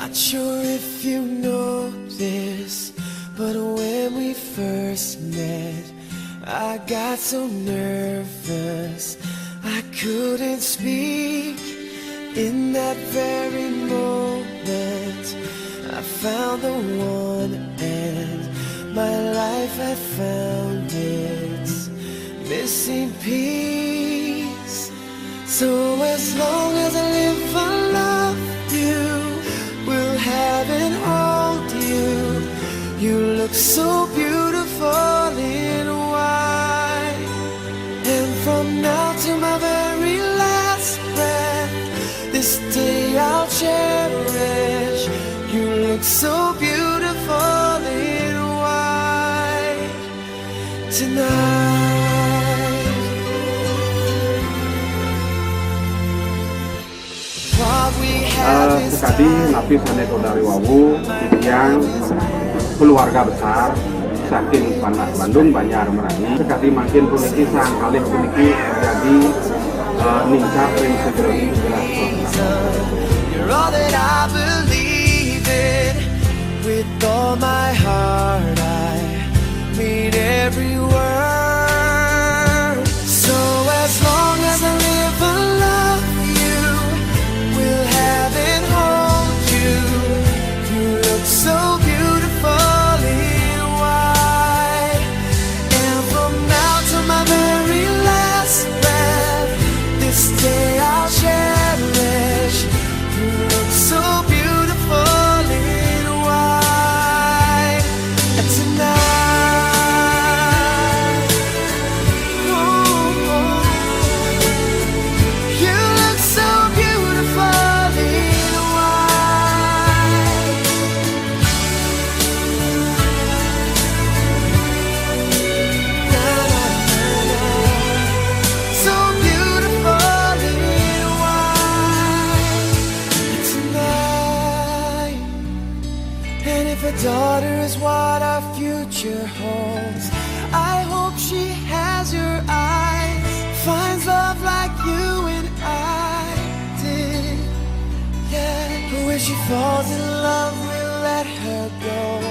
Not sure if you know this, but when we first met, I got so nervous I couldn't speak. In that very moment, I found the one, and my life had found its missing piece. So as long as I live, I love you, will have and hold you. You look so beautiful in white, and from now to my very last breath, this day I'll cherish. You look so beautiful in white tonight. Sekali Nafis Haneko dari Wawu yang keluarga besar saking Panas Bandung Banjar Merani sekali makin puniki sang kalih puniki jadi ningkat prinsip dari You're all that I believe in. With all my heart I mean every word. So as long as I live I love you, will have and hold you. You look so beautiful in white, and from now to my very last breath, this day I'll cherish. You look so beautiful in white tonight. Ooh, you look so beautiful in white. Na, na, na, na. So beautiful in white tonight. And if a daughter is what our future holds, I hope she has your eyes, finds love like you and I did. Yeah, but when she falls in love, we'll let her go.